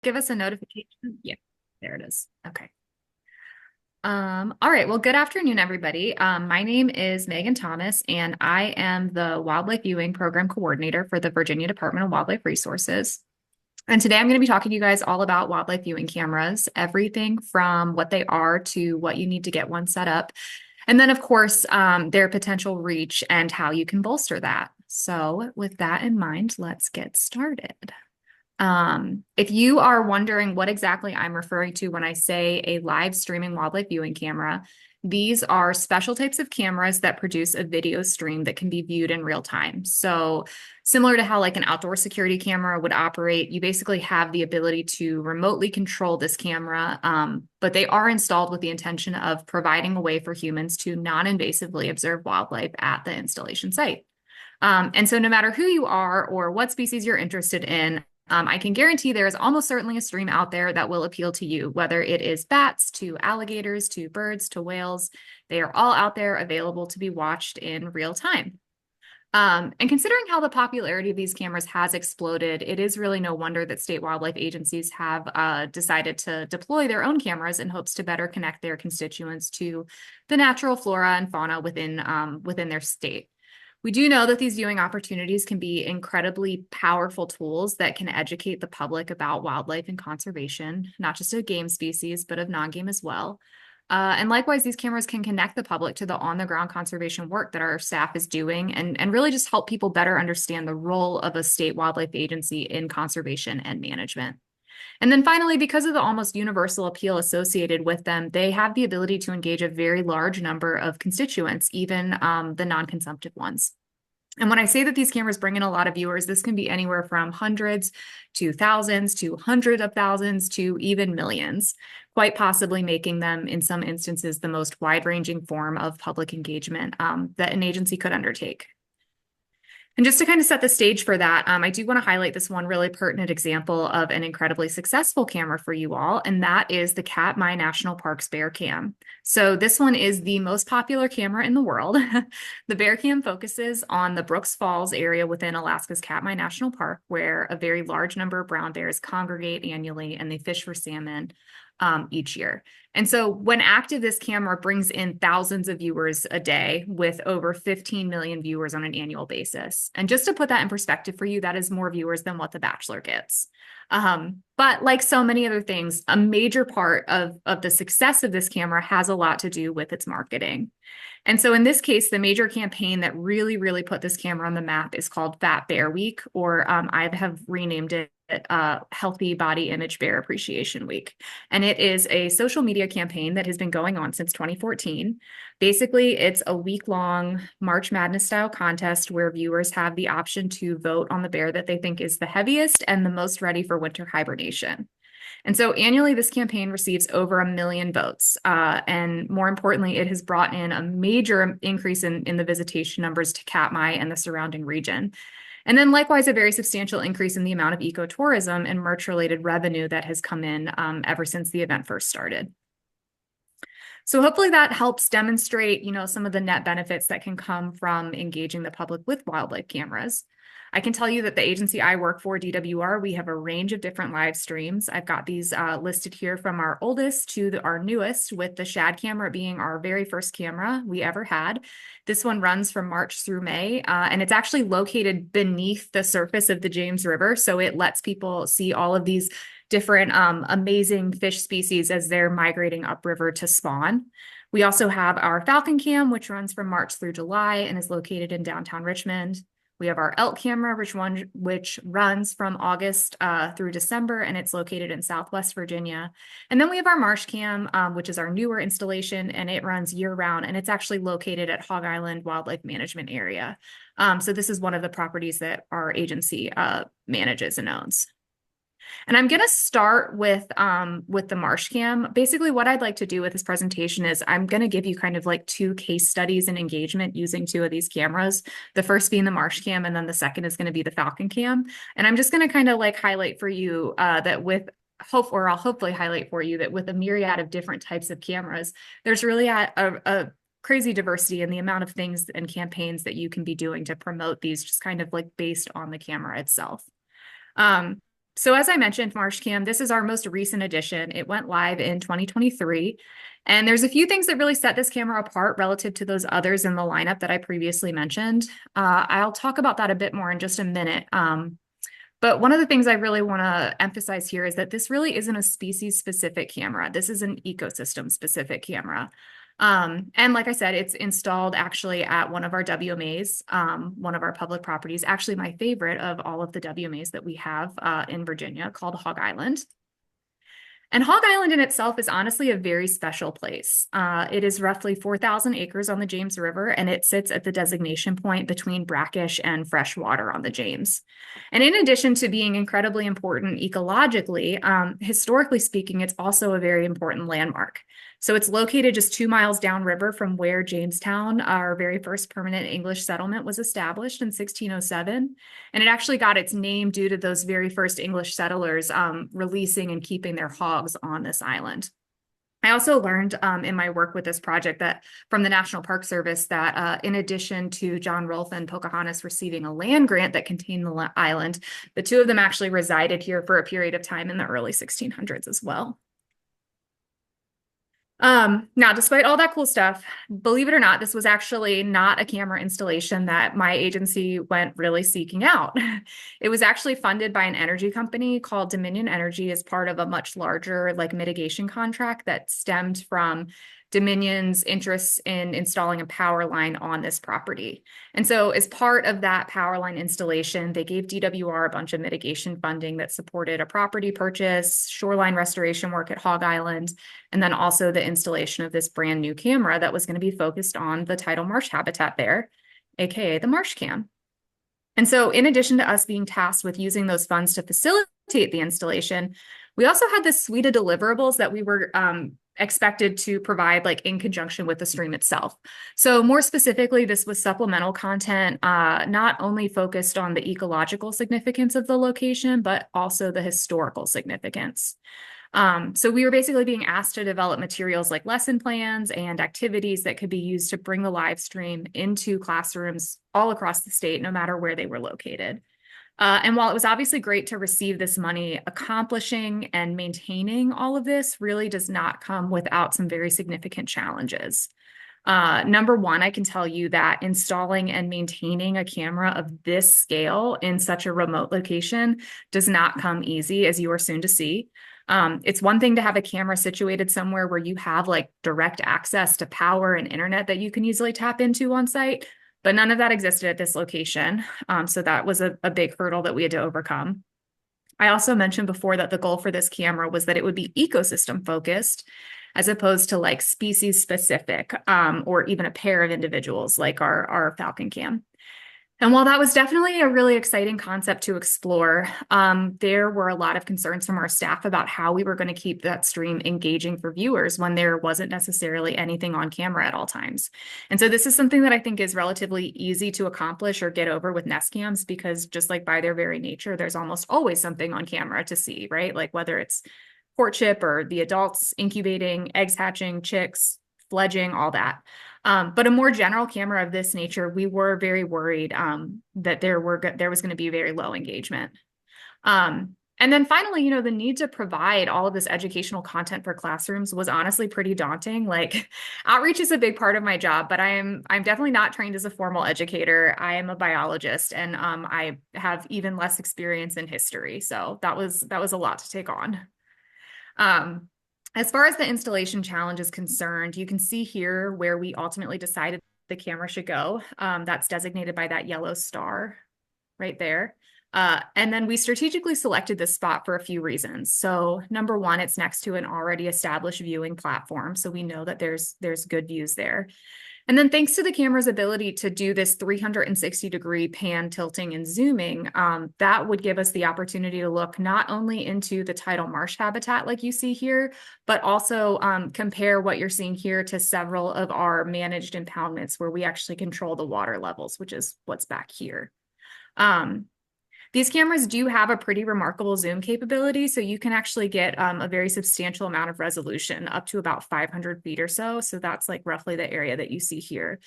give us a notification? Yeah, there it is. Okay. All right. Well, good afternoon, everybody. My name is Megan Thomas, and I am the Wildlife Viewing Program Coordinator for the Virginia Department of Wildlife Resources. And today I'm going to be talking to you guys all about wildlife viewing cameras, everything from what they are to what you need to get one set up. And then, of course, their potential reach and how you can bolster that. So, with that in mind, let's get started. If you are wondering what exactly I'm referring to when I say a live streaming wildlife viewing camera, these are special types of cameras that produce a video stream that can be viewed in real time. So, similar to how like an outdoor security camera would operate, you basically have the ability to remotely control this camera, but they are installed with the intention of providing a way for humans to non-invasively observe wildlife at the installation site. And so, no matter who you are or what species you're interested in, I can guarantee there is almost certainly a stream out there that will appeal to you, whether it is bats to alligators to birds to whales. They are all out there available to be watched in real time. And considering how the popularity of these cameras has exploded, it is really no wonder that state wildlife agencies have decided to deploy their own cameras in hopes to better connect their constituents to the natural flora and fauna within their state. We do know that these viewing opportunities can be incredibly powerful tools that can educate the public about wildlife and conservation, not just of game species, but of non-game as well. And likewise, these cameras can connect the public to the on-the-ground conservation work that our staff is doing and really just help people better understand the role of a state wildlife agency in conservation and management. And then finally, because of the almost universal appeal associated with them, they have the ability to engage a very large number of constituents, even the non-consumptive ones. And when I say that these cameras bring in a lot of viewers, this can be anywhere from hundreds to thousands to hundreds of thousands to even millions, quite possibly making them, in some instances, the most wide-ranging form of public engagement that an agency could undertake. And just to kind of set the stage for that, I do want to highlight this one really pertinent example of an incredibly successful camera for you all, and that is the Katmai National Park's Bear Cam. So this one is the most popular camera in the world. The Bear Cam focuses on the Brooks Falls area within Alaska's Katmai National Park, where a very large number of brown bears congregate annually and they fish for salmon each year. And so when active, this camera brings in thousands of viewers a day with over 15 million viewers on an annual basis. And just to put that in perspective for you, that is more viewers than what The Bachelor gets. But like so many other things, a major part of the success of this camera has a lot to do with its marketing. And so in this case, the major campaign that really, really put this camera on the map is called Fat Bear Week, or I have renamed it Healthy Body Image Bear Appreciation Week. And it is a social media campaign that has been going on since 2014. Basically, it's a week-long March Madness style contest where viewers have the option to vote on the bear that they think is the heaviest and the most ready for winter hibernation. And so annually, this campaign receives over 1 million votes. And more importantly, it has brought in a major increase in the visitation numbers to Katmai and the surrounding region. And then likewise, a very substantial increase in the amount of ecotourism and merch-related revenue that has come in ever since the event first started. So hopefully that helps demonstrate, some of the net benefits that can come from engaging the public with wildlife cameras. I can tell you that the agency I work for, DWR, we have a range of different live streams. I've got these listed here from our oldest to our newest, with the Shad camera being our very first camera we ever had. This one runs from March through May, and it's actually located beneath the surface of the James River, so it lets people see all of these different amazing fish species as they're migrating upriver to spawn. We also have our Falcon Cam, which runs from March through July and is located in downtown Richmond. We have our elk camera, which runs from August through December, and it's located in Southwest Virginia. And then we have our marsh cam, which is our newer installation, and it runs year-round, and it's actually located at Hog Island Wildlife Management Area. So this is one of the properties that our agency manages and owns. And I'm going to start with the marsh cam. Basically, what I'd like to do with this presentation is I'm going to give you kind of like 2 case studies in engagement using 2 of these cameras. The first being the marsh cam, and then the second is going to be the falcon cam. And I'm just going to kind of like highlight for you that with I'll hopefully highlight for you that with a myriad of different types of cameras, there's really a crazy diversity in the amount of things and campaigns that you can be doing to promote these, just kind of like based on the camera itself. So as I mentioned, MarshCam, this is our most recent edition. It went live in 2023. And there's a few things that really set this camera apart relative to those others in the lineup that I previously mentioned. I'll talk about that a bit more in just a minute. But one of the things I really want to emphasize here is that this really isn't a species-specific camera. This is an ecosystem-specific camera. And like I said, it's installed actually at one of our WMAs, one of our public properties, actually my favorite of all of the WMAs that we have in Virginia, called Hog Island. And Hog Island in itself is honestly a very special place. It is roughly 4,000 acres on the James River, and it sits at the designation point between brackish and freshwater on the James. And in addition to being incredibly important ecologically, historically speaking, it's also a very important landmark. So it's located just 2 miles downriver from where Jamestown, our very first permanent English settlement, was established in 1607. And it actually got its name due to those very first English settlers releasing and keeping their hogs on this island. I also learned in my work with this project that from the National Park Service that in addition to John Rolfe and Pocahontas receiving a land grant that contained the island, the two of them actually resided here for a period of time in the early 1600s as well. Now, despite all that cool stuff, believe it or not, this was actually not a camera installation that my agency went really seeking out. It was actually funded by an energy company called Dominion Energy as part of a much larger mitigation contract that stemmed from Dominion's interests in installing a power line on this property. And so as part of that power line installation, they gave DWR a bunch of mitigation funding that supported a property purchase, shoreline restoration work at Hog Island, and then also the installation of this brand new camera that was going to be focused on the tidal marsh habitat there, aka the marsh cam. And so in addition to us being tasked with using those funds to facilitate the installation, we also had this suite of deliverables that we were expected to provide in conjunction with the stream itself. So more specifically, this was supplemental content, not only focused on the ecological significance of the location, but also the historical significance. So we were basically being asked to develop materials like lesson plans and activities that could be used to bring the live stream into classrooms all across the state, no matter where they were located. And while it was obviously great to receive this money, accomplishing and maintaining all of this really does not come without some very significant challenges. Number one, I can tell you that installing and maintaining a camera of this scale in such a remote location does not come easy, as you are soon to see. It's one thing to have a camera situated somewhere where you have direct access to power and internet that you can easily tap into on site, but none of that existed at this location. So that was a big hurdle that we had to overcome. I also mentioned before that the goal for this camera was that it would be ecosystem focused as opposed to species specific or even a pair of individuals like our Falcon Cam. And while that was definitely a really exciting concept to explore, there were a lot of concerns from our staff about how we were going to keep that stream engaging for viewers when there wasn't necessarily anything on camera at all times. And so this is something that I think is relatively easy to accomplish or get over with Nest Cams, because just by their very nature, there's almost always something on camera to see, right? Whether it's courtship or the adults incubating, eggs hatching, chicks, fledging, all that. But a more general camera of this nature, we were very worried that there was going to be very low engagement. And then finally, the need to provide all of this educational content for classrooms was honestly pretty daunting. Outreach is a big part of my job, but I'm definitely not trained as a formal educator. I am a biologist, and I have even less experience in history. So that was a lot to take on. As far as the installation challenge is concerned, you can see here where we ultimately decided the camera should go. That's designated by that yellow star right there. And then we strategically selected this spot for a few reasons. So number one, it's next to an already established viewing platform, so we know that there's good views there. And then thanks to the camera's ability to do this 360-degree pan tilting and zooming, that would give us the opportunity to look not only into the tidal marsh habitat like you see here, but also compare what you're seeing here to several of our managed impoundments where we actually control the water levels, which is what's back here. These cameras do have a pretty remarkable zoom capability, so you can actually get a very substantial amount of resolution, up to about 500 feet or so. So that's roughly the area that you see here.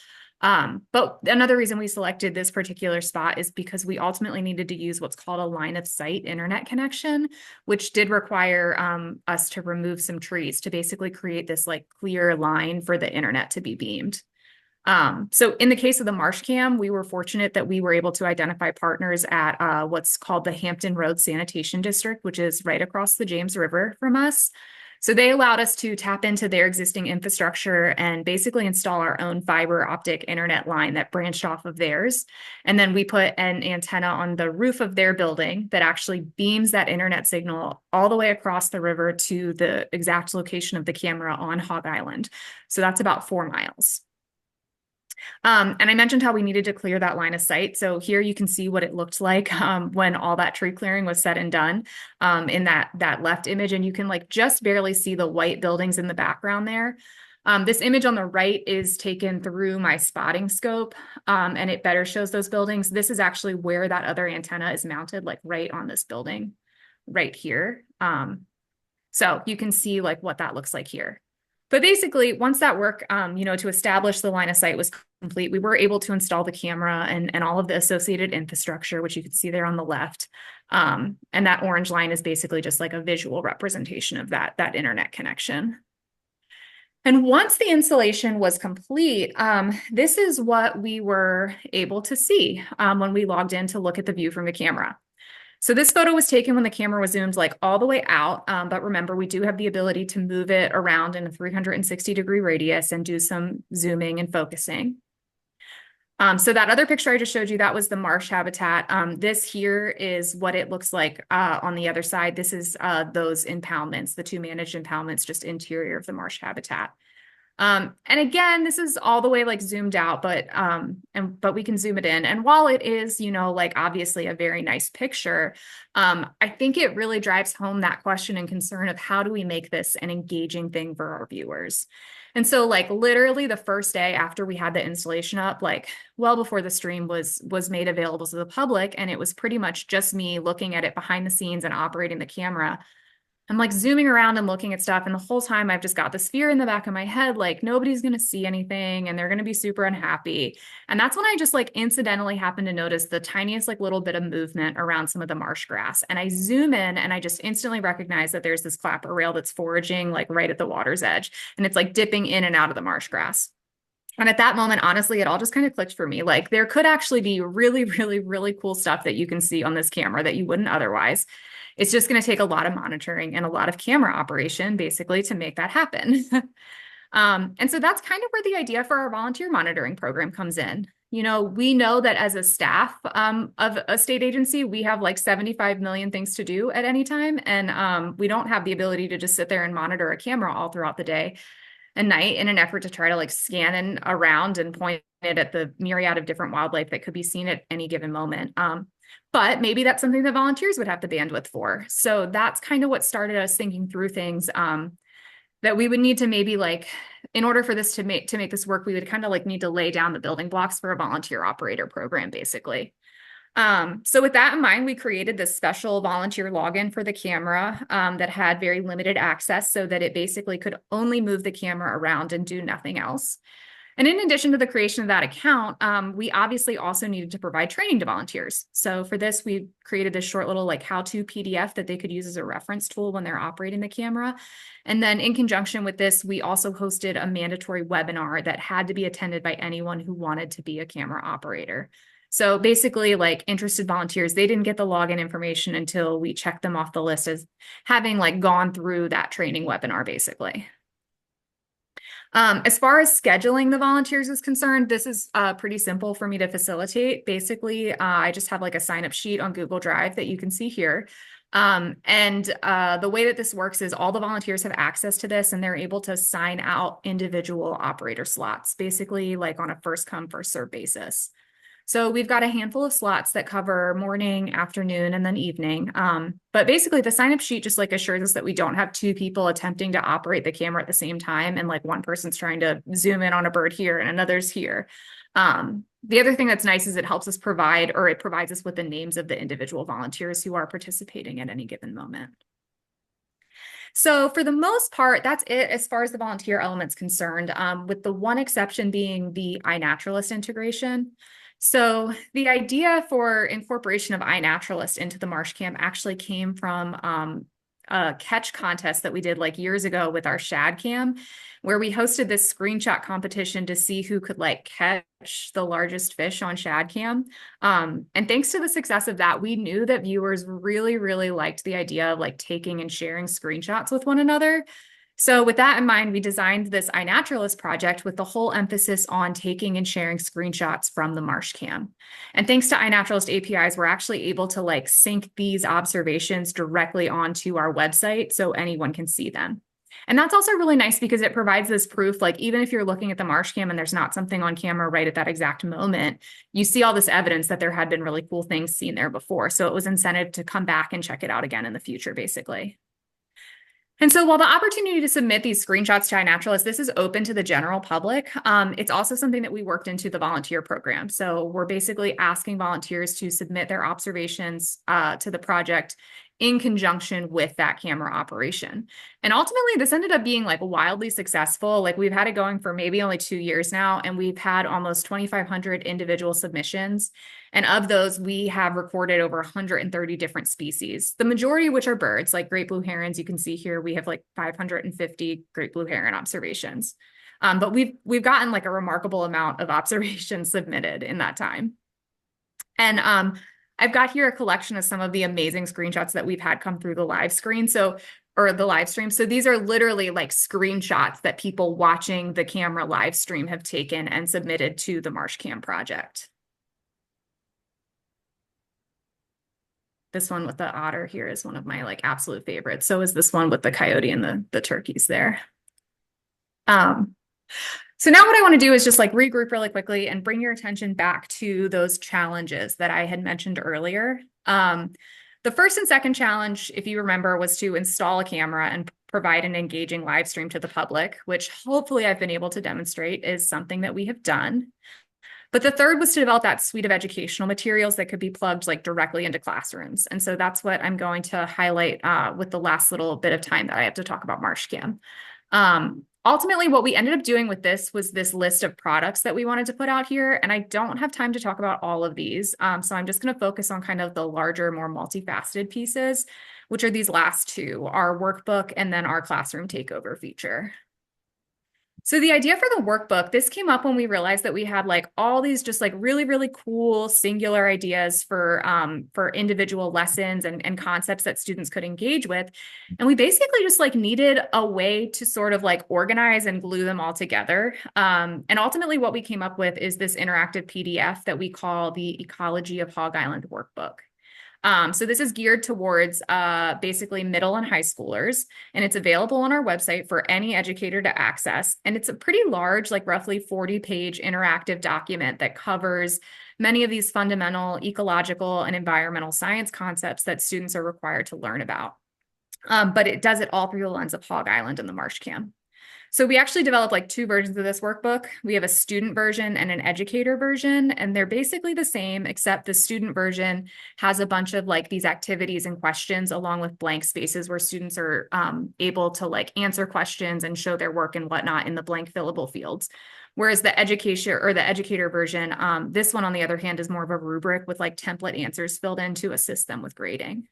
But another reason we selected this particular spot is because we ultimately needed to use what's called a line of sight internet connection, which did require us to remove some trees to basically create this like clear line for the internet to be beamed. So in the case of the marsh cam, we were fortunate that we were able to identify partners at what's called the Hampton Road Sanitation District, which is right across the James River from us. So they allowed us to tap into their existing infrastructure and basically install our own fiber optic internet line that branched off of theirs. And then we put an antenna on the roof of their building that actually beams that internet signal all the way across the river to the exact location of the camera on Hog Island. So that's about 4 miles. And I mentioned how we needed to clear that line of sight. So here you can see what it looked like when all that tree clearing was said and done in that left image. And you can like just barely see the white buildings in the background there. This image on the right is taken through my spotting scope, and it better shows those buildings. This is actually where that other antenna is mounted, like right on this building right here. So you can see like what that looks like here. But basically, once that work, to establish the line of sight was complete, we were able to install the camera and all of the associated infrastructure, which you can see there on the left. And that orange line is basically just like a visual representation of that internet connection. And once the installation was complete, this is what we were able to see when we logged in to look at the view from the camera. So this photo was taken when the camera was zoomed like all the way out. But remember, we do have the ability to move it around in a 360-degree radius and do some zooming and focusing. So that other picture I just showed you, that was the marsh habitat. This here is what it looks like on the other side. This is those impoundments, the 2 managed impoundments, just interior of the marsh habitat. And again, this is all the way like zoomed out, but we can zoom it in. And while it is, like obviously a very nice picture, I think it really drives home that question and concern of how do we make this an engaging thing for our viewers? And so like literally the first day after we had the installation up, like well before the stream was made available to the public, and it was pretty much just me looking at it behind the scenes and operating the camera. I'm like zooming around and looking at stuff. And the whole time I've just got this fear in the back of my head, like nobody's going to see anything and they're going to be super unhappy. And that's when I just like incidentally happened to notice the tiniest like little bit of movement around some of the marsh grass. And I zoom in and I just instantly recognize that there's this clapper rail that's foraging like right at the water's edge. And it's like dipping in and out of the marsh grass. And at that moment, honestly, it all just kind of clicked for me. Like there could actually be really, really, really cool stuff that you can see on this camera that you wouldn't otherwise. It's just going to take a lot of monitoring and a lot of camera operation basically to make that happen. And so that's kind of where the idea for our volunteer monitoring program comes in. We know that as a staff of a state agency, we have like 75 million things to do at any time. And we don't have the ability to just sit there and monitor a camera all throughout the day and night in an effort to try to like scan and around and point it at the myriad of different wildlife that could be seen at any given moment. But maybe that's something that volunteers would have the bandwidth for. So that's kind of what started us thinking through things that we would need to maybe like, in order for this to make this work, we would kind of like need to lay down the building blocks for a volunteer operator program, basically. So with that in mind, we created this special volunteer login for the camera that had very limited access so that it basically could only move the camera around and do nothing else. And in addition to the creation of that account, we obviously also needed to provide training to volunteers. So for this, we created this short little like how-to PDF that they could use as a reference tool when they're operating the camera. And then in conjunction with this, we also hosted a mandatory webinar that had to be attended by anyone who wanted to be a camera operator. So basically like interested volunteers, they didn't get the login information until we checked them off the list as having like gone through that training webinar, basically. As far as scheduling the volunteers is concerned, this is pretty simple for me to facilitate. Basically, I just have like a sign up sheet on Google Drive that you can see here. The way that this works is all the volunteers have access to this and they're able to sign out individual operator slots, basically like on a first come, first serve basis. So we've got a handful of slots that cover morning, afternoon, and then evening. But basically the sign-up sheet just like assures us that we don't have 2 people attempting to operate the camera at the same time. And like one person's trying to zoom in on a bird here and another's here. The other thing that's nice is it helps us it provides us with the names of the individual volunteers who are participating at any given moment. So for the most part, that's it as far as the volunteer element's concerned, with the one exception being the iNaturalist integration. So the idea for incorporation of iNaturalist into the Marsh Camp actually came from a catch contest that we did like years ago with our Shad Cam, where we hosted this screenshot competition to see who could like catch the largest fish on Shad Cam. And thanks to the success of that, we knew that viewers really, really liked the idea of like taking and sharing screenshots with one another. So with that in mind, we designed this iNaturalist project with the whole emphasis on taking and sharing screenshots from the Marsh Cam. And thanks to iNaturalist APIs, we're actually able to like sync these observations directly onto our website so anyone can see them. And that's also really nice because it provides this proof, like even if you're looking at the Marsh Cam and there's not something on camera right at that exact moment, you see all this evidence that there had been really cool things seen there before. So it was incentive to come back and check it out again in the future, basically. And so while the opportunity to submit these screenshots to iNaturalist, this is open to the general public, it's also something that we worked into the volunteer program. So we're basically asking volunteers to submit their observations to the project in conjunction with that camera operation. And ultimately, this ended up being like wildly successful. Like we've had it going for maybe only 2 years now, and we've had almost 2,500 individual submissions. And of those, we have recorded over 130 different species, the majority of which are birds, like great blue herons. You can see here, we have like 550 great blue heron observations. But we've gotten like a remarkable amount of observations submitted in that time. And I've got here a collection of some of the amazing screenshots that we've had come through the live screen. Or the live stream. So these are literally like screenshots that people watching the camera live stream have taken and submitted to the Marsh Cam project. This one with the otter here is one of my like absolute favorites. So is this one with the coyote and the turkeys there. So now what I want to do is just like regroup really quickly and bring your attention back to those challenges that I had mentioned earlier. The first and second challenge, if you remember, was to install a camera and provide an engaging live stream to the public, which hopefully I've been able to demonstrate is something that we have done. But the third was to develop that suite of educational materials that could be plugged like directly into classrooms. And so that's what I'm going to highlight with the last little bit of time that I have to talk about MarshCam. Ultimately, what we ended up doing with this was this list of products that we wanted to put out here. And I don't have time to talk about all of these. So I'm just going to focus on kind of the larger, more multifaceted pieces, which are these last two, our workbook and then our classroom takeover feature. So the idea for the workbook, this came up when we realized that we had like all these just like really, really cool singular ideas for individual lessons and concepts that students could engage with. And we basically just like needed a way to sort of like organize and glue them all together. And ultimately what we came up with is this interactive PDF that we call the Ecology of Hog Island Workbook. So this is geared towards basically middle and high schoolers, and it's available on our website for any educator to access. And it's a pretty large, like roughly 40-page interactive document that covers many of these fundamental ecological and environmental science concepts that students are required to learn about. But it does it all through the lens of Hog Island and the Marsh Cam. So we actually developed like two versions of this workbook. We have a student version and an educator version, and they're basically the same, except the student version has a bunch of like these activities and questions along with blank spaces where students are able to like answer questions and show their work and whatnot in the blank fillable fields. Whereas the education or the educator version, this one on the other hand is more of a rubric with like template answers filled in to assist them with grading.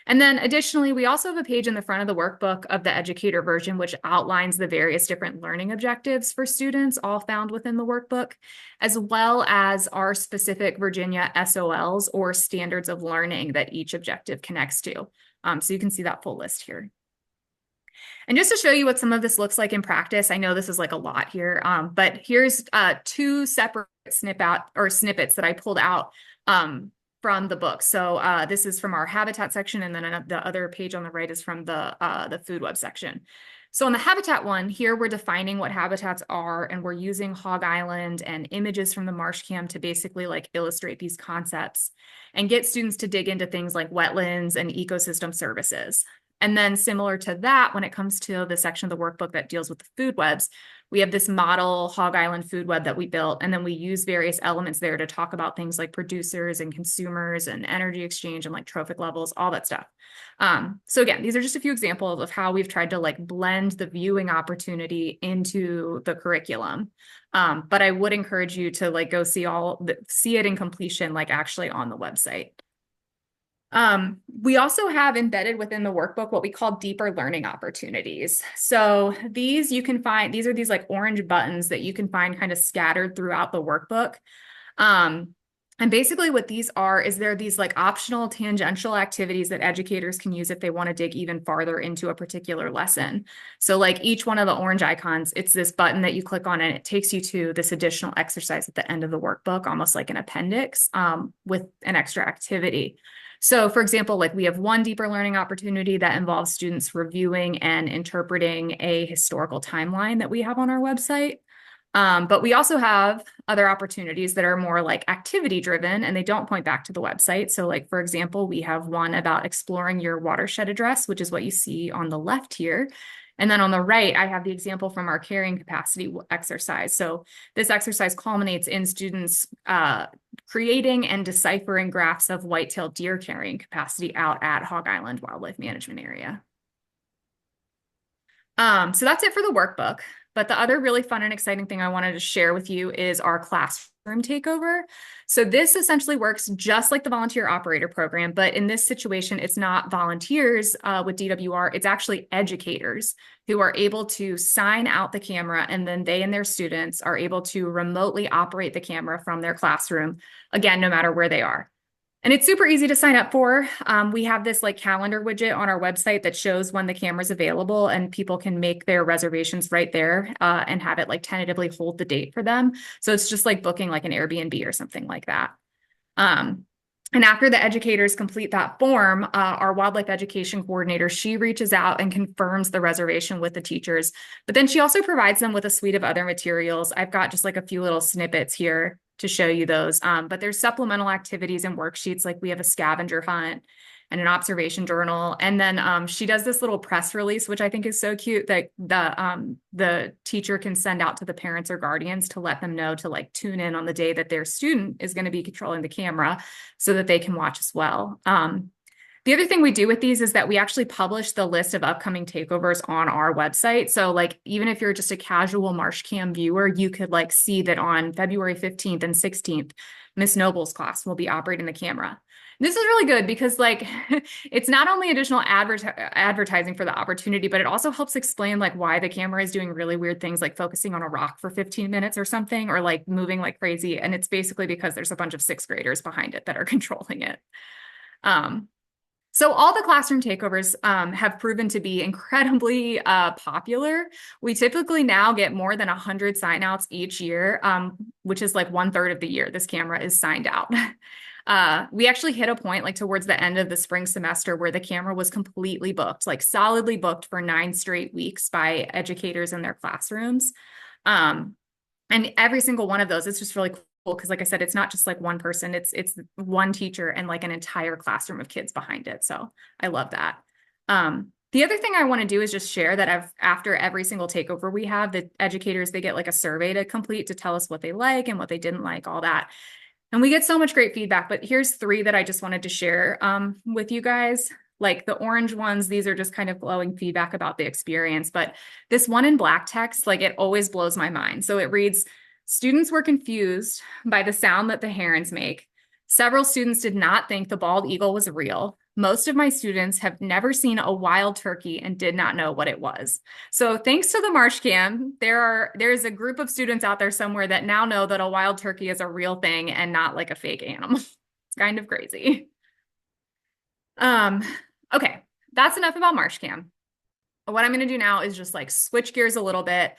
And then additionally, we also have a page in the front of the workbook of the educator version, which outlines the various different learning objectives for students, all found within the workbook, as well as our specific Virginia SOLs or standards of learning that each objective connects to. So you can see that full list here. And just to show you what some of this looks like in practice, I know this is like a lot here, but here's two separate snippets that I pulled out from the book. So this is from our habitat section, and then the other page on the right is from the food web section. So on the habitat one, here we're defining what habitats are, and we're using Hog Island and images from the Marsh Cam to basically like illustrate these concepts and get students to dig into things like wetlands and ecosystem services. And then similar to that, when it comes to the section of the workbook that deals with the food webs, we have this model Hog Island food web that we built, and then we use various elements there to talk about things like producers and consumers and energy exchange and like trophic levels, all that stuff. So again, these are just a few examples of how we've tried to like blend the viewing opportunity into the curriculum. But I would encourage you to like go see it in completion, like actually on the website. We also have embedded within the workbook what we call deeper learning opportunities. So these you can find, these are these like orange buttons that you can find kind of scattered throughout the workbook. And basically what these are is they're these like optional tangential activities that educators can use if they want to dig even farther into a particular lesson. So like each one of the orange icons, it's this button that you click on and it takes you to this additional exercise at the end of the workbook, almost like an appendix with an extra activity. So for example, like we have one deeper learning opportunity that involves students reviewing and interpreting a historical timeline that we have on our website. But we also have other opportunities that are more like activity driven and they don't point back to the website. So like, for example, we have one about exploring your watershed address, which is what you see on the left here. And then on the right, I have the example from our carrying capacity exercise. So this exercise culminates in students creating and deciphering graphs of white-tailed deer carrying capacity out at Hog Island Wildlife Management Area. So that's it for the workbook. But the other really fun and exciting thing I wanted to share with you is our classroom takeover. So this essentially works just like the volunteer operator program, but in this situation, it's not volunteers with DWR, it's actually educators who are able to sign out the camera, and then they and their students are able to remotely operate the camera from their classroom, again, no matter where they are. And it's super easy to sign up for. We have this like calendar widget on our website that shows when the camera's available, and people can make their reservations right there and have it like tentatively hold the date for them. So it's just like booking like an Airbnb or something like that. And after the educators complete that form, our wildlife education coordinator, she reaches out and confirms the reservation with the teachers. But then she also provides them with a suite of other materials. I've got just like a few little snippets here to show you those. But there's supplemental activities and worksheets, like we have a scavenger hunt and an observation journal. And then she does this little press release, which I think is so cute, that the teacher can send out to the parents or guardians to let them know to like tune in on the day that their student is going to be controlling the camera so that they can watch as well. The other thing we do with these is that we actually publish the list of upcoming takeovers on our website. So like, even if you're just a casual Marshcam viewer, you could like see that on February 15th and 16th, Miss Noble's class will be operating the camera. This is really good because like, it's not only additional advertising for the opportunity, but it also helps explain like why the camera is doing really weird things, like focusing on a rock for 15 minutes or something, or like moving like crazy. And it's basically because there's a bunch of sixth graders behind it that are controlling it. So all the classroom takeovers have proven to be incredibly popular. We typically now get more than 100 signouts each year, which is like 1/3 of the year this camera is signed out. We actually hit a point like towards the end of the spring semester where the camera was completely booked, like solidly booked for 9 straight weeks by educators in their classrooms. And every single one of those, it's just really cool because like I said, it's not just like one person, it's one teacher and like an entire classroom of kids behind it. So I love that. The other thing I want to do is just share that after every single takeover we have, the educators, they get like a survey to complete to tell us what they like and what they didn't like, all that. And we get so much great feedback, but here's 3 that I just wanted to share with you guys. Like the orange ones, these are just kind of glowing feedback about the experience. But this one in black text, like it always blows my mind. So it reads, students were confused by the sound that the herons make. Several students did not think the bald eagle was real. Most of my students have never seen a wild turkey and did not know what it was. So thanks to the Marshcam, there's a group of students out there somewhere that now know that a wild turkey is a real thing and not like a fake animal. It's kind of crazy. Okay, that's enough about Marshcam. What I'm going to do now is just like switch gears a little bit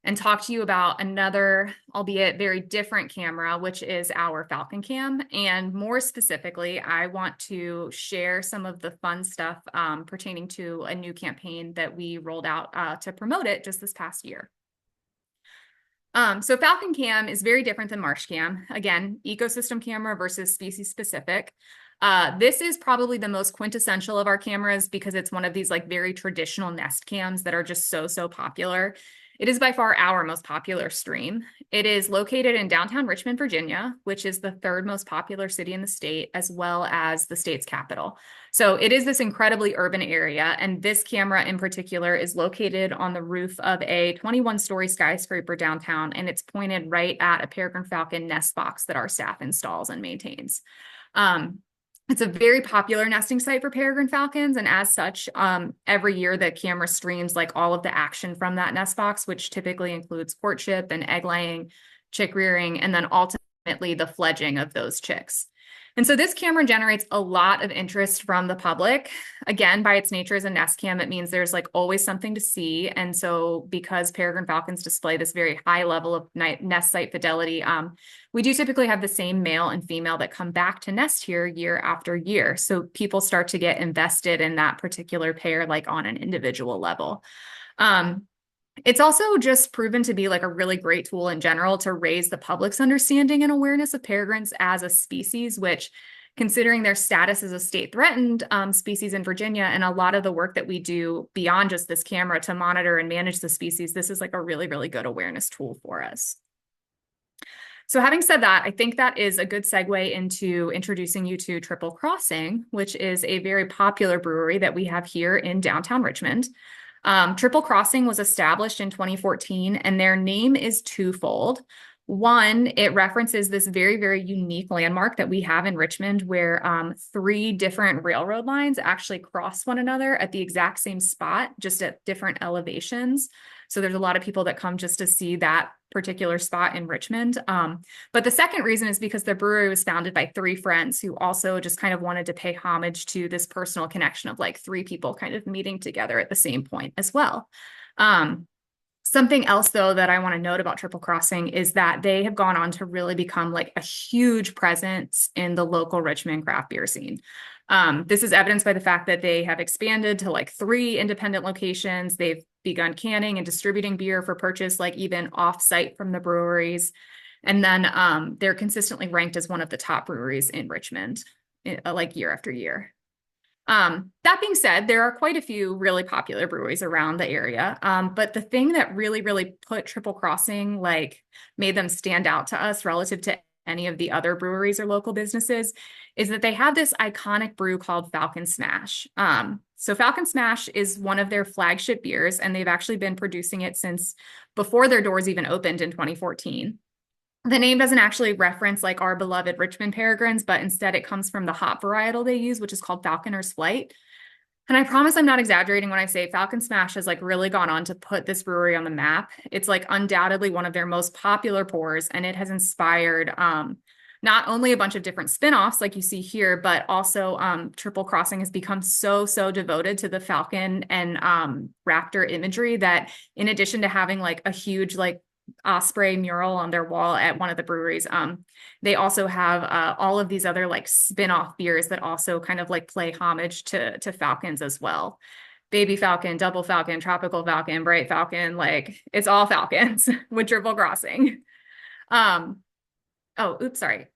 and talk to you about another, albeit very different camera, which is our Falcon Cam. And more specifically, I want to share some of the fun stuff pertaining to a new campaign that we rolled out to promote it just this past year. So Falcon Cam is very different than Marshcam. Again, ecosystem camera versus species specific. This is probably the most quintessential of our cameras because it's one of these like very traditional Nest cams that are just so popular. It is by far our most popular stream. It is located in downtown Richmond, Virginia, which is the third most popular city in the state, as well as the state's capital. So it is this incredibly urban area. And this camera in particular is located on the roof of a 21-story skyscraper downtown, and it's pointed right at a peregrine falcon nest box that our staff installs and maintains. It's a very popular nesting site for peregrine falcons, and as such, every year the camera streams like all of the action from that nest box, which typically includes courtship and egg laying, chick rearing, and then ultimately the fledging of those chicks. And so this camera generates a lot of interest from the public. Again, by its nature as a nest cam, it means there's like always something to see. And so because peregrine falcons display this very high level of nest site fidelity, we do typically have the same male and female that come back to nest here year after year. So people start to get invested in that particular pair, like on an individual level. It's also just proven to be like a really great tool in general to raise the public's understanding and awareness of peregrines as a species, which, considering their status as a state threatened species in Virginia, and a lot of the work that we do beyond just this camera to monitor and manage the species, this is like a really good awareness tool for us. So having said that, I think that is a good segue into introducing you to Triple Crossing, which is a very popular brewery that we have here in downtown Richmond. Triple Crossing was established in 2014, and their name is twofold. One, it references this very unique landmark that we have in Richmond where 3 different railroad lines actually cross one another at the exact same spot, just at different elevations. So there's a lot of people that come just to see that particular spot in Richmond. But the second reason is because the brewery was founded by 3 friends who also just kind of wanted to pay homage to this personal connection of like 3 people kind of meeting together at the same point as well. Something else, though, that I want to note about Triple Crossing is that they have gone on to really become like a huge presence in the local Richmond craft beer scene. This is evidenced by the fact that they have expanded to like 3 independent locations. They've begun canning and distributing beer for purchase, like even off-site from the breweries. And then they're consistently ranked as one of the top breweries in Richmond, like year after year. That being said, there are quite a few really popular breweries around the area. But the thing that really put Triple Crossing, like made them stand out to us relative to any of the other breweries or local businesses is that they have this iconic brew called Falcon Smash. So Falcon Smash is one of their flagship beers, and they've actually been producing it since before their doors even opened in 2014. The name doesn't actually reference like our beloved Richmond Peregrines, but instead it comes from the hop varietal they use, which is called Falconer's Flight. And I promise I'm not exaggerating when I say Falcon Smash has like really gone on to put this brewery on the map. It's like undoubtedly one of their most popular pours, and it has inspired not only a bunch of different spinoffs like you see here, but also Triple Crossing has become so devoted to the Falcon and Raptor imagery that in addition to having like a huge like osprey mural on their wall at one of the breweries, they also have all of these other like spin-off beers that also kind of like play homage to falcons as well. Baby Falcon, Double Falcon, Tropical Falcon, Bright Falcon, like it's all falcons with Triple Crossing. Sorry.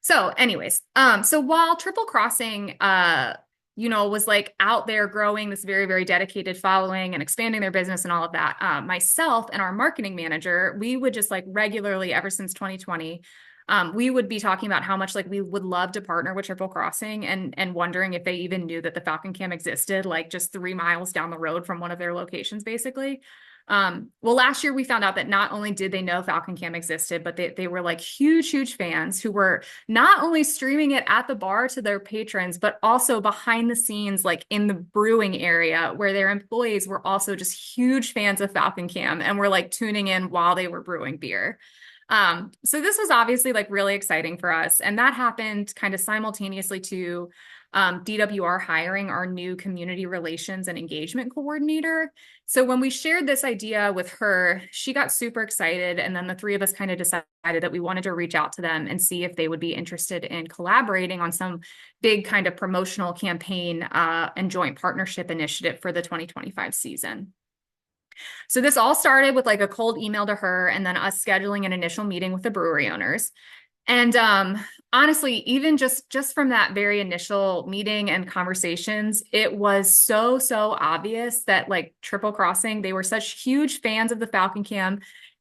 So anyways, so while Triple Crossing was like out there growing this very dedicated following and expanding their business and all of that, myself and our marketing manager, we would just like regularly ever since 2020, we would be talking about how much like we would love to partner with Triple Crossing and wondering if they even knew that the Falcon Cam existed, like just 3 miles down the road from one of their locations, basically. Well, last year we found out that not only did they know Falcon Cam existed, but they were like huge fans who were not only streaming it at the bar to their patrons, but also behind the scenes, like in the brewing area where their employees were also just huge fans of Falcon Cam and were like tuning in while they were brewing beer. So this was obviously like really exciting for us. And that happened kind of simultaneously to DWR hiring our new community relations and engagement coordinator. So when we shared this idea with her, she got super excited. And then the 3 of us kind of decided that we wanted to reach out to them and see if they would be interested in collaborating on some big kind of promotional campaign and joint partnership initiative for the 2025 season. So this all started with like a cold email to her and then us scheduling an initial meeting with the brewery owners. And honestly, even just from that very initial meeting and conversations, it was so obvious that like Triple Crossing, they were such huge fans of the Falcon Cam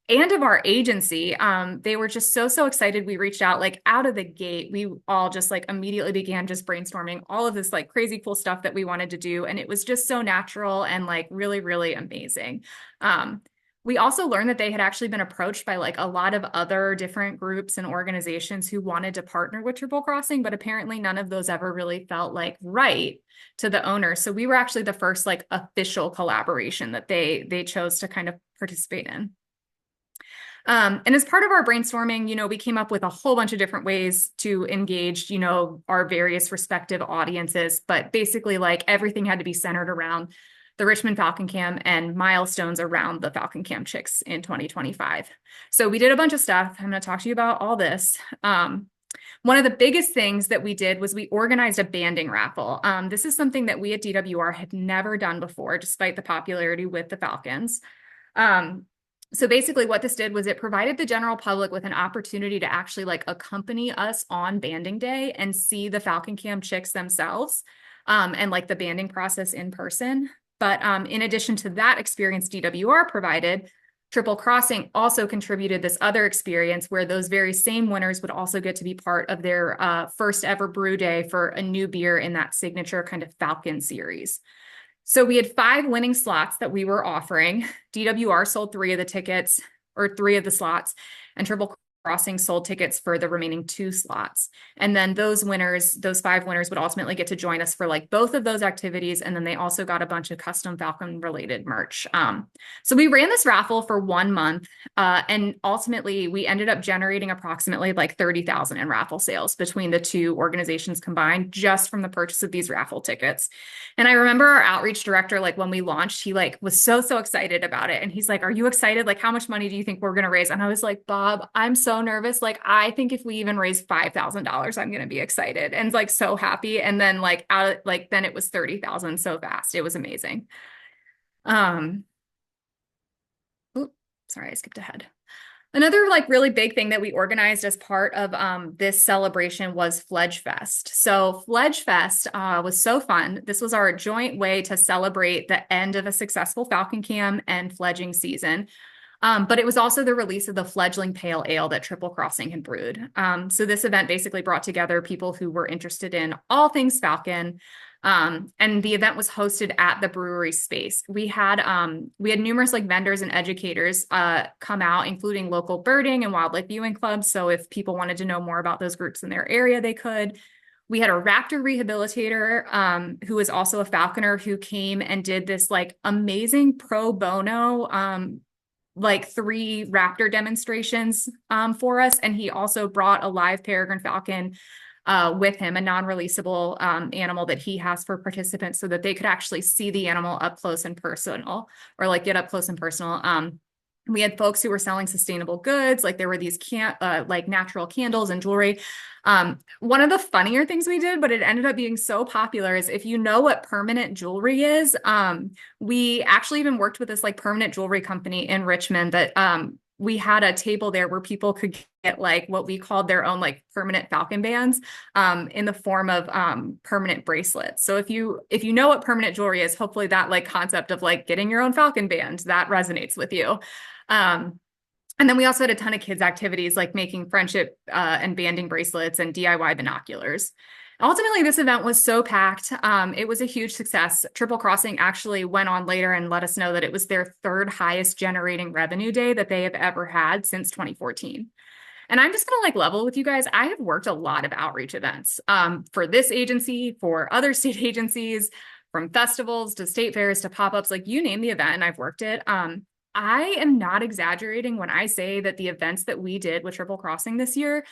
and of our agency. They were just so excited. We reached out like out of the gate. We all just like immediately began just brainstorming all of this like crazy cool stuff that we wanted to do. And it was just so natural and like really amazing. Um, we also learned that they had actually been approached by like a lot of other different groups and organizations who wanted to partner with Triple Crossing, but apparently none of those ever really felt like right to the owner. So we were actually the first like official collaboration that they chose to kind of participate in. And as part of our brainstorming, we came up with a whole bunch of different ways to engage, our various respective audiences. But basically, like everything had to be centered around the Richmond Falcon Cam and milestones around the Falcon Cam chicks in 2025. So we did a bunch of stuff. I'm going to talk to you about all this. One of the biggest things that we did was we organized a banding raffle. This is something that we at DWR had never done before, despite the popularity with the Falcons. So basically what this did was it provided the general public with an opportunity to actually like accompany us on banding day and see the Falcon Cam chicks themselves, and like the banding process in person. But in addition to that experience DWR provided, Triple Crossing also contributed this other experience where those very same winners would also get to be part of their first ever brew day for a new beer in that signature kind of Falcon series. So we had 5 winning slots that we were offering. DWR sold 3 of the tickets or 3 of the slots, and Triple Crossing sold tickets for the remaining 2 slots. And then those winners, those 5 winners would ultimately get to join us for like both of those activities. And then they also got a bunch of custom Falcon related merch. So we ran this raffle for 1 month. And ultimately we ended up generating approximately like 30,000 in raffle sales between the 2 organizations combined just from the purchase of these raffle tickets. And I remember our outreach director, like when we launched, he like was so excited about it. And he's like, "Are you excited? Like, how much money do you think we're going to raise?" And I was like, "Bob, I'm so nervous. Like, I think if we even raise $5,000, I'm going to be excited and like so happy." And then like then it was 30,000 so fast. It was amazing. Um, oops, sorry, I skipped ahead. Another like really big thing that we organized as part of this celebration was Fledge Fest. So Fledge Fest was so fun. This was our joint way to celebrate the end of a successful Falcon Cam and fledging season. But it was also the release of the fledgling pale ale that Triple Crossing had brewed. So this event basically brought together people who were interested in all things Falcon. And the event was hosted at the brewery space. We had numerous like vendors and educators come out, including local birding and wildlife viewing clubs. So if people wanted to know more about those groups in their area, they could. We had a raptor rehabilitator who was also a falconer who came and did this like amazing pro bono like 3 raptor demonstrations for us. And he also brought a live peregrine falcon with him, a non-releasable animal that he has for participants so that they could actually see the animal up close and personal, or like get up close and personal. We had folks who were selling sustainable goods, like there were these like natural candles and jewelry. One of the funnier things we did, but it ended up being so popular, is if you know what permanent jewelry is, we actually even worked with this like permanent jewelry company in Richmond that we had a table there where people could get like what we called their own like permanent falcon bands in the form of permanent bracelets. So if you know what permanent jewelry is, hopefully that like concept of like getting your own falcon band, that resonates with you. And then we also had a ton of kids activities like making friendship and banding bracelets and DIY binoculars. Ultimately, this event was so packed. It was a huge success. Triple Crossing actually went on later and let us know that it was their 3rd highest generating revenue day that they have ever had since 2014. And I'm just going to like level with you guys. I have worked a lot of outreach events for this agency, for other state agencies, from festivals to state fairs to pop-ups, like you name the event and I've worked it. I am not exaggerating when I say that the events that we did with Triple Crossing this year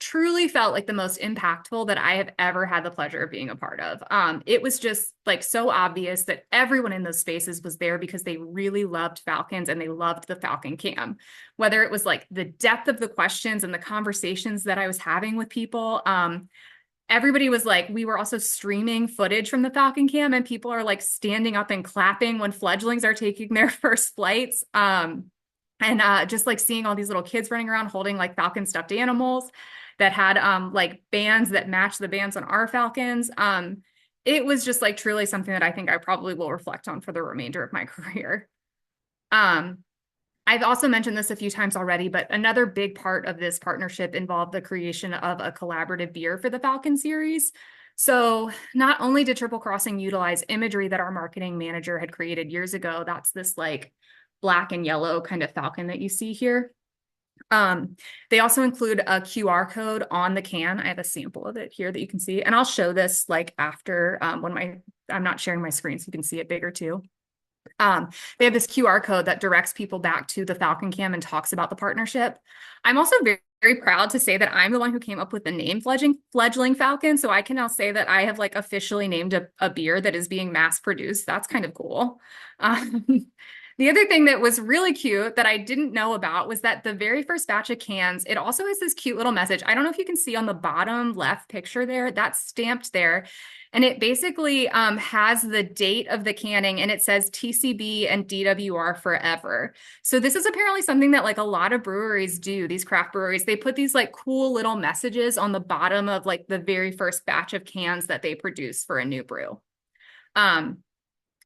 truly felt like the most impactful that I have ever had the pleasure of being a part of. It was just like so obvious that everyone in those spaces was there because they really loved Falcons and they loved the Falcon Cam. Whether it was like the depth of the questions and the conversations that I was having with people, everybody was like, we were also streaming footage from the Falcon Cam and people are like standing up and clapping when fledglings are taking their first flights. And just like seeing all these little kids running around holding like Falcon stuffed animals. that had like bands that matched the bands on our Falcons. It was just like truly something that I think I probably will reflect on for the remainder of my career. Um, I've also mentioned this a few times already, but another big part of this partnership involved the creation of a collaborative beer for the Falcon series. So not only did Triple Crossing utilize imagery that our marketing manager had created years ago, that's this like black and yellow kind of falcon that you see here. They also include a QR code on the can. I have a sample of it here that you can see, and I'll show this like after I'm not sharing my screen so you can see it bigger too. They have this QR code that directs people back to the Falcon Cam and talks about the partnership. I'm also very proud to say that I'm the one who came up with the name Fledgling Falcon. So I can now say that I have like officially named a beer that is being mass produced. That's kind of cool. The other thing that was really cute that I didn't know about was that the very first batch of cans, it also has this cute little message. I don't know if you can see on the bottom left picture there, that's stamped there. And it basically has the date of the canning, and it says TCB and DWR forever. So this is apparently something that like a lot of breweries do, these craft breweries. They put these like cool little messages on the bottom of like the very first batch of cans that they produce for a new brew.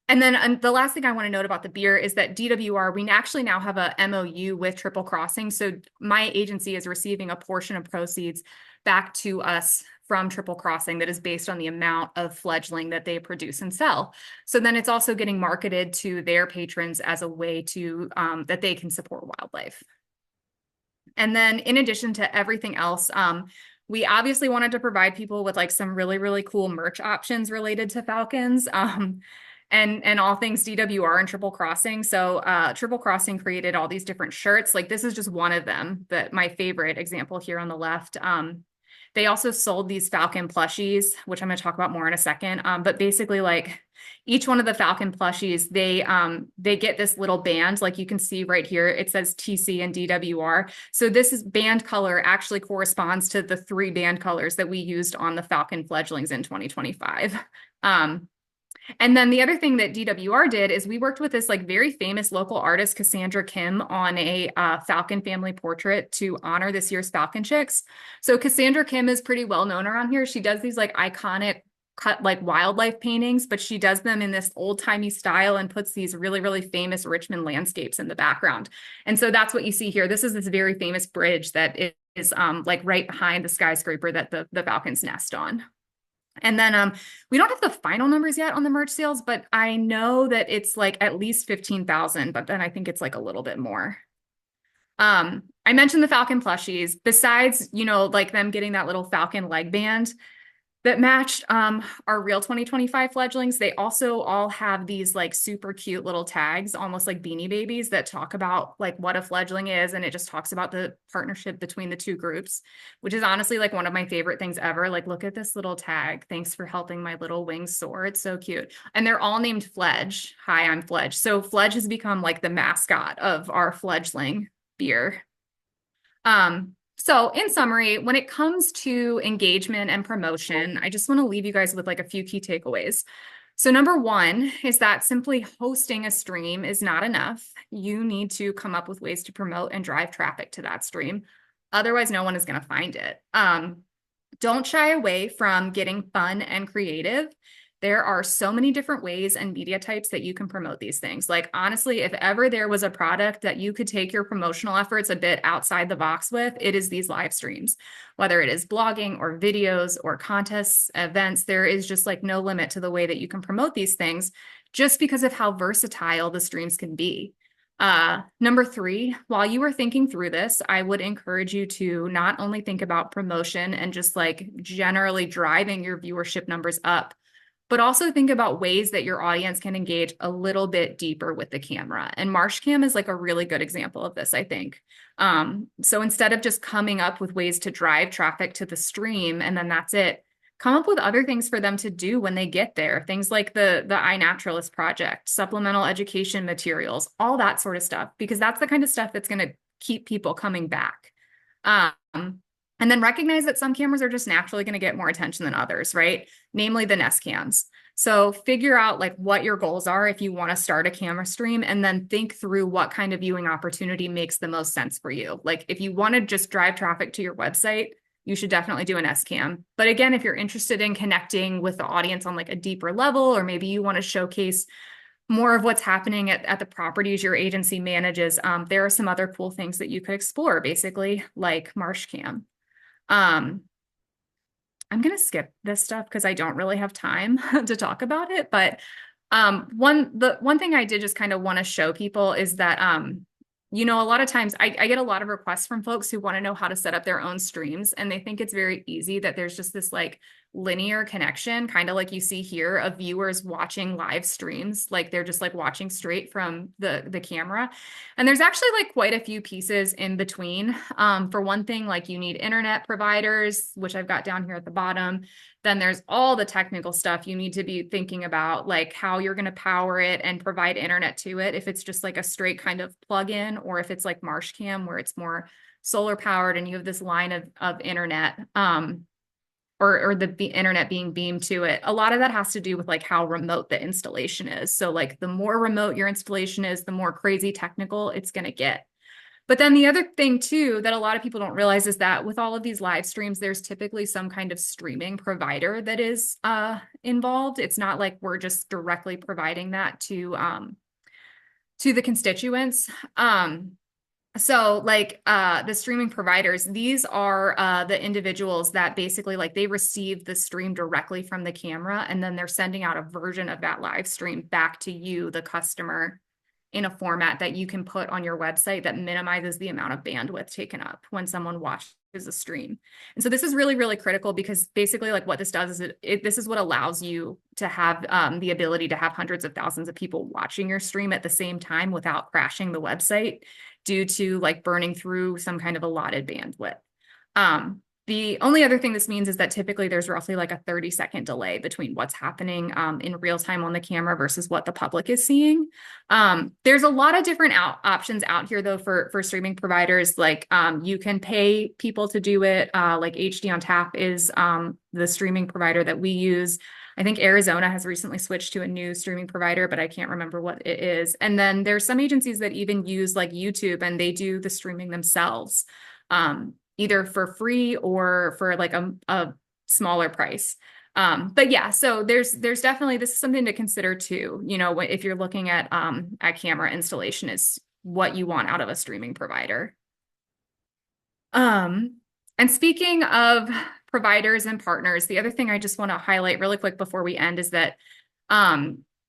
And then the last thing I want to note about the beer is that DWR, we actually now have a MOU with Triple Crossing. So my agency is receiving a portion of proceeds back to us from Triple Crossing that is based on the amount of fledgling that they produce and sell. So then it's also getting marketed to their patrons as a way to that they can support wildlife. And then in addition to everything else, we obviously wanted to provide people with like some really, really cool merch options related to Falcons. And all things DWR and Triple Crossing. So Triple Crossing created all these different shirts. Like this is just one of them, but my favorite example here on the left. They also sold these Falcon plushies, which I'm going to talk about more in a second. But basically, like each one of the Falcon plushies, they get this little band, like you can see right here. It says TC and DWR. So this is band color actually corresponds to the 3 band colors that we used on the Falcon fledglings in 2025. And then the other thing that DWR did is we worked with this like very famous local artist, Cassandra Kim, on a Falcon family portrait to honor this year's Falcon Chicks. So Cassandra Kim is pretty well known around here. She does these like iconic cut like wildlife paintings, but she does them in this old timey style and puts these really, really famous Richmond landscapes in the background. And so that's what you see here. This is this very famous bridge that is like right behind the skyscraper that the Falcons nest on. And then we don't have the final numbers yet on the merch sales, but I know that it's like at least 15,000, but then I think it's like a little bit more. I mentioned the Falcon plushies. Besides, you know, like them getting that little Falcon leg band that matched our real 2025 fledglings, they also all have these like super cute little tags, almost like Beanie Babies, that talk about like what a fledgling is. And it just talks about the partnership between the two groups, which is honestly like one of my favorite things ever. Like, look at this little tag. Thanks for helping my little wings soar. It's so cute. And they're all named Fledge. Hi, I'm Fledge. So Fledge has become like the mascot of our fledgling beer. So in summary, when it comes to engagement and promotion, I just want to leave you guys with like a few key takeaways. So number one is that simply hosting a stream is not enough. You need to come up with ways to promote and drive traffic to that stream. Otherwise, no one is going to find it. Don't shy away from getting fun and creative. There are so many different ways and media types that you can promote these things. Like, honestly, if ever there was a product that you could take your promotional efforts a bit outside the box with, it is these live streams. Whether it is blogging or videos or contests, events, there is just like no limit to the way that you can promote these things just because of how versatile the streams can be. Number 3, while you are thinking through this, I would encourage you to not only think about promotion and just like generally driving your viewership numbers up, but also think about ways that your audience can engage a little bit deeper with the camera. And MarshCam is like a really good example of this, I think. So instead of just coming up with ways to drive traffic to the stream and then that's it, come up with other things for them to do when they get there. Things like the iNaturalist project, supplemental education materials, all that sort of stuff, because that's the kind of stuff that's going to keep people coming back. And then recognize that some cameras are just naturally going to get more attention than others, right? Namely the Nest cams. So figure out like what your goals are if you want to start a camera stream, and then think through what kind of viewing opportunity makes the most sense for you. Like if you want to just drive traffic to your website, you should definitely do an S-cam. But again, if you're interested in connecting with the audience on like a deeper level, or maybe you want to showcase more of what's happening at the properties your agency manages, there are some other cool things that you could explore, basically, like Marshcam. Um, I'm going to skip this stuff because I don't really have time to talk about it. But the one thing I did just kind of want to show people is that, a lot of times I get a lot of requests from folks who want to know how to set up their own streams, and they think it's very easy, that there's just this like linear connection, kind of like you see here, of viewers watching live streams, like they're just like watching straight from the camera. And there's actually like quite a few pieces in between. For one thing, like you need internet providers, which I've got down here at the bottom. Then there's all the technical stuff you need to be thinking about, like how you're going to power it and provide internet to it, if it's just like a straight kind of plug-in, or if it's like Marshcam where it's more solar powered and you have this line of internet, or the internet being beamed to it. A lot of that has to do with like how remote the installation is. So like the more remote your installation is, the more crazy technical it's going to get. But then the other thing too that a lot of people don't realize is that with all of these live streams, there's typically some kind of streaming provider that is involved. It's not like we're just directly providing that to the constituents. So like the streaming providers, these are the individuals that basically like they receive the stream directly from the camera, and then they're sending out a version of that live stream back to you, the customer, in a format that you can put on your website that minimizes the amount of bandwidth taken up when someone watches a stream. And so this is really, really critical, because basically like what this does is this is what allows you to have the ability to have hundreds of thousands of people watching your stream at the same time without crashing the website due to like burning through some kind of allotted bandwidth. The only other thing this means is that typically there's roughly like a 30-second delay between what's happening in real time on the camera versus what the public is seeing. There's a lot of different options out here though for streaming providers. Like you can pay people to do it. Like HD on Tap is the streaming provider that we use. I think Arizona has recently switched to a new streaming provider, but I can't remember what it is. And then there's some agencies that even use like YouTube, and they do the streaming themselves. Either for free or for like a smaller price. But yeah, so there's definitely, this is something to consider too, if you're looking at camera installation, is what you want out of a streaming provider. And speaking of providers and partners, the other thing I just want to highlight really quick before we end is that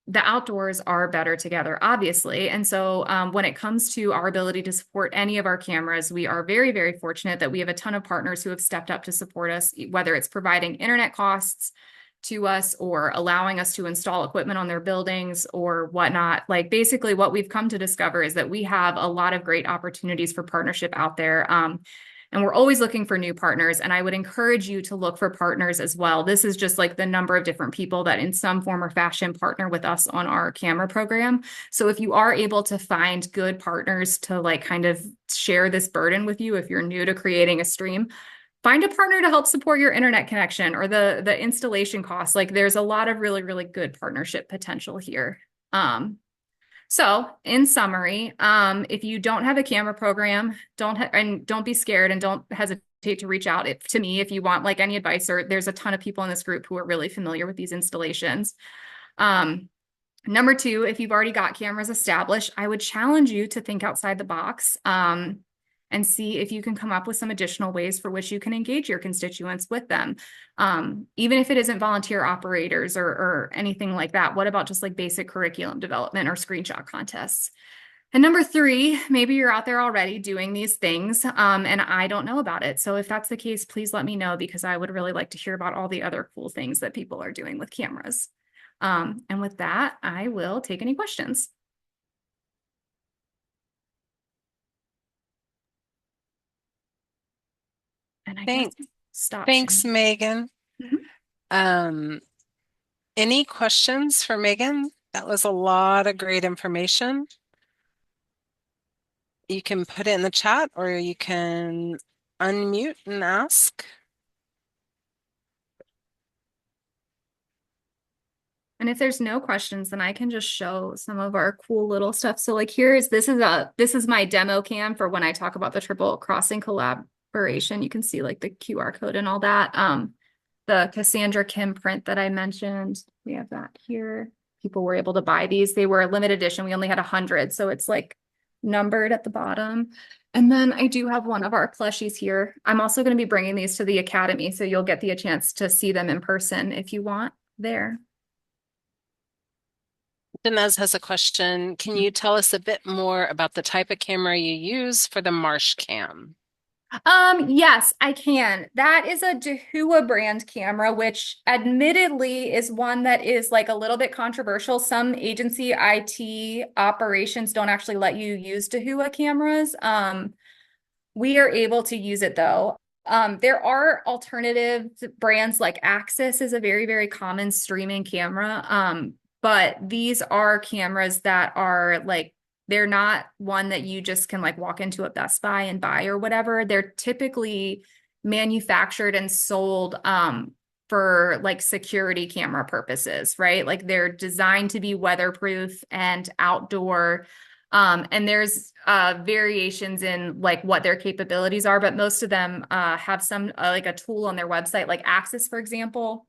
the outdoors are better together, obviously. And so when it comes to our ability to support any of our cameras, we are very, very fortunate that we have a ton of partners who have stepped up to support us, whether it's providing internet costs to us or allowing us to install equipment on their buildings or whatnot. Like basically what we've come to discover is that we have a lot of great opportunities for partnership out there. And we're always looking for new partners. And I would encourage you to look for partners as well. This is just like the number of different people that in some form or fashion partner with us on our camera program. So if you are able to find good partners to like kind of share this burden with you, if you're new to creating a stream, find a partner to help support your internet connection or the installation costs. Like there's a lot of really, really good partnership potential here. So in summary, if you don't have a camera program, don't be scared and don't hesitate to reach out to me if you want like any advice, or there's a ton of people in this group who are really familiar with these installations. Number two, if you've already got cameras established, I would challenge you to think outside the box and see if you can come up with some additional ways for which you can engage your constituents with them. Even if it isn't volunteer operators or anything like that, what about just like basic curriculum development or screenshot contests? And number three, maybe you're out there already doing these things and I don't know about it. So if that's the case, please let me know, because I would really like to hear about all the other cool things that people are doing with cameras. And with that, I will take any questions. And I guess stop. Thanks, Megan. Mhm. Any questions for Megan? That was a lot of great information. You can put it in the chat or you can unmute and ask. And if there's no questions, then I can just show some of our cool little stuff. So like this is my demo cam for when I talk about the triple crossing collab inspiration. You can see like the QR code and all that. The Cassandra Kim print that I mentioned, we have that here. People were able to buy these. They were a limited edition. We only had 100, so it's like numbered at the bottom. And then I do have one of our plushies here. I'm also going to be bringing these to the Academy, so you'll get the chance to see them in person if you want there. Inez has a question. Can you tell us a bit more about the type of camera you use for the Marsh Cam? Yes, I can. That is a Dahua brand camera, which admittedly is one that is like a little bit controversial. Some agency IT operations don't actually let you use Dahua cameras. We are able to use it though. There are alternative brands like Axis is a very, very common streaming camera. But these are cameras that are like, they're not one that you just can like walk into a Best Buy and buy or whatever. They're typically manufactured and sold for like security camera purposes, right? Like they're designed to be weatherproof and outdoor. And there's variations in like what their capabilities are, but most of them have some like a tool on their website, like Axis, for example.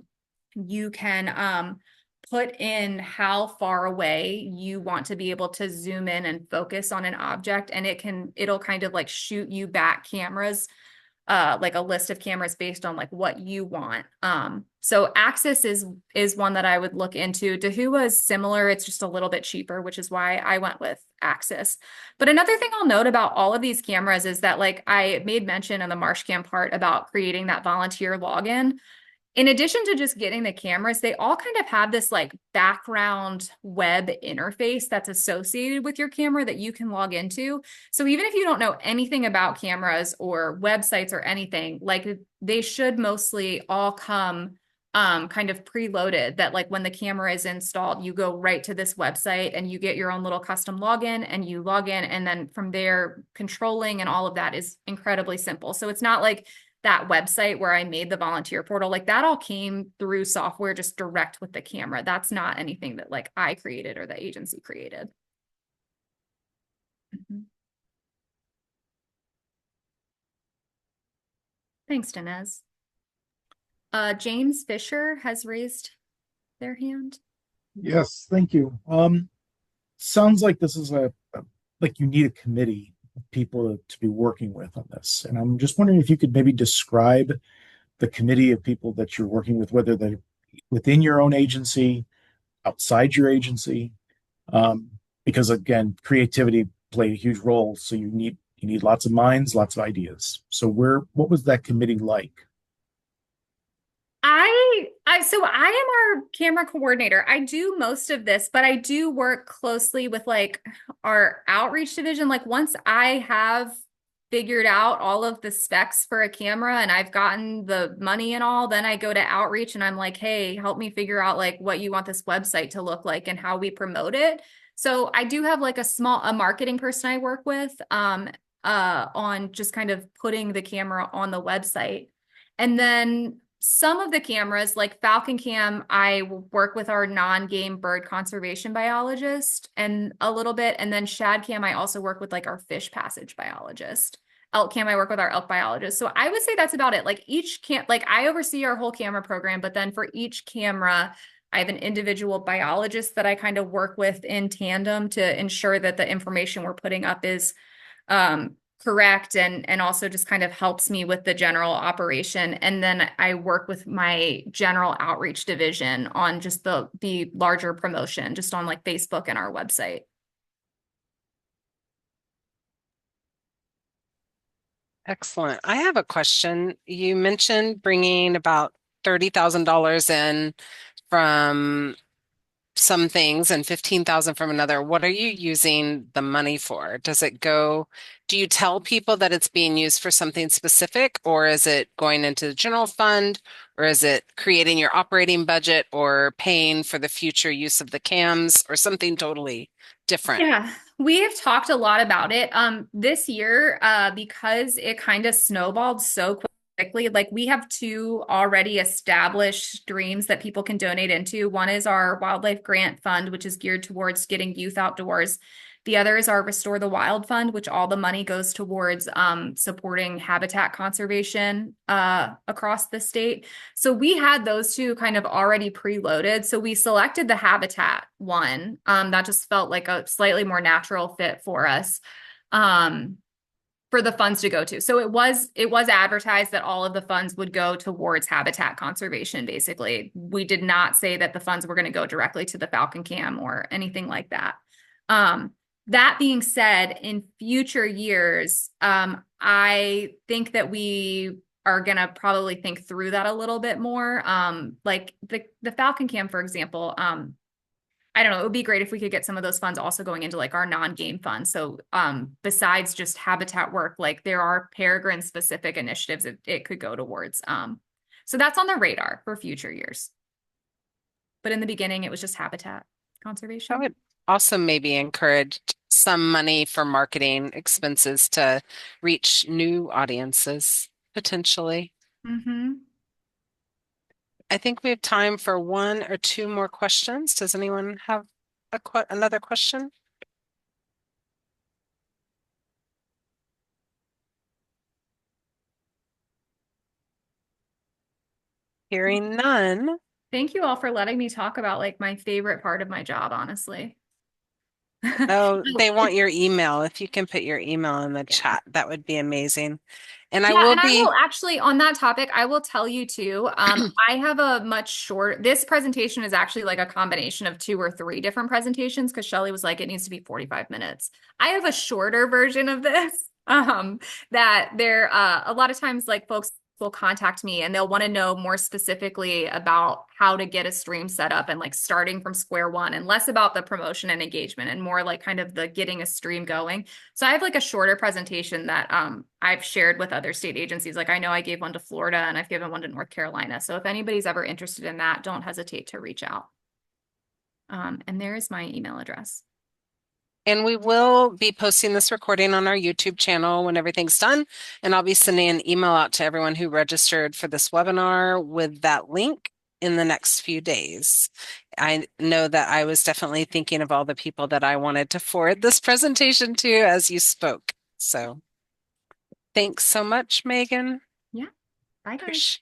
You can put in how far away you want to be able to zoom in and focus on an object, and it'll kind of like shoot you back cameras, like a list of cameras based on like what you want. So Axis is one that I would look into. Dahua is similar, it's just a little bit cheaper, which is why I went with Axis. But another thing I'll note about all of these cameras is that like I made mention in the Marshcam part about creating that volunteer login. In addition to just getting the cameras, they all kind of have this like background web interface that's associated with your camera that you can log into. So even if you don't know anything about cameras or websites or anything, like they should mostly all come kind of preloaded, that like when the camera is installed, you go right to this website and you get your own little custom login and you log in. And then from there, controlling and all of that is incredibly simple. So it's not like that website where I made the volunteer portal, like that all came through software just direct with the camera. That's not anything that like I created or the agency created. Mhm. Thanks, Dinez. James Fisher has raised their hand. Yes, thank you. Sounds like this is like you need a committee of people to be working with on this. And I'm just wondering if you could maybe describe the committee of people that you're working with, whether they're within your own agency, outside your agency. Um, because again, creativity played a huge role. So you need lots of minds, lots of ideas. So what was that committee like? So I am our camera coordinator. I do most of this, but I do work closely with like our outreach division. Like once I have figured out all of the specs for a camera and I've gotten the money and all, then I go to outreach and I'm like, hey, help me figure out like what you want this website to look like and how we promote it. So I do have like a marketing person I work with on just kind of putting the camera on the website. And then some of the cameras, like Falcon Cam, I work with our non-game bird conservation biologist and a little bit. And then Shad Cam, I also work with like our fish passage biologist. Elk Cam, I work with our elk biologist. So I would say that's about it. Like each like I oversee our whole camera program, but then for each camera, I have an individual biologist that I kind of work with in tandem to ensure that the information we're putting up is correct, and also just kind of helps me with the general operation. And then I work with my general outreach division on just the larger promotion just on like Facebook and our website. Excellent. I have a question. You mentioned bringing about $30,000 in from some things and 15,000 from another. What are you using the money for? Do you tell people that it's being used for something specific, or is it going into the general fund, or is it creating your operating budget or paying for the future use of the cams or something totally different? Yeah, we have talked a lot about it. This year, because it kind of snowballed so quickly, like we have two already established streams that people can donate into. One is our wildlife grant fund, which is geared towards getting youth outdoors. The other is our Restore the Wild Fund, which all the money goes towards supporting habitat conservation across the state. So we had those two kind of already preloaded. So we selected the habitat one. That just felt like a slightly more natural fit for us. Um, for the funds to go to. So it was advertised that all of the funds would go towards habitat conservation, basically. We did not say that the funds were going to go directly to the Falcon Cam or anything like that. That being said, in future years, I think that we are going to probably think through that a little bit more. Like the Falcon Cam, for example, I don't know, it would be great if we could get some of those funds also going into like our non-game funds. So besides just habitat work, like there are peregrine specific initiatives it could go towards. So that's on the radar for future years. But in the beginning, it was just habitat I conservation. would also maybe encourage some money for marketing expenses to reach new audiences potentially. Mm-hmm. I think we have time for one or two more questions. Does anyone have another question? Hearing none. Thank you all for letting me talk about like my favorite part of my job, honestly. Oh, Oh, they want your email. If you can put your email in the chat, that would be amazing. And I yeah, will and I will be, actually, on that topic, I will tell you too. I have a much short, this presentation is actually like a combination of two or three different presentations because Shelly was like, it needs to be 45 minutes. I have a shorter version of this. That there, a lot of times, like folks will contact me and they'll want to know more specifically about how to get a stream set up and like starting from square one and less about the promotion and engagement and more like kind of the getting a stream going. So I have like a shorter presentation that I've shared with other state agencies. Like I know I gave one to Florida and I've given one to North Carolina. So if anybody's ever interested in that, don't hesitate to reach out. And there is my email address. and we will be posting this recording on our YouTube channel when everything's done. And I'll be sending an email out to everyone who registered for this webinar with that link in the next few days. I know that I was definitely thinking of all the people that I wanted to forward this presentation to as you spoke. So thanks so much, Megan. Yeah. Bye, guys.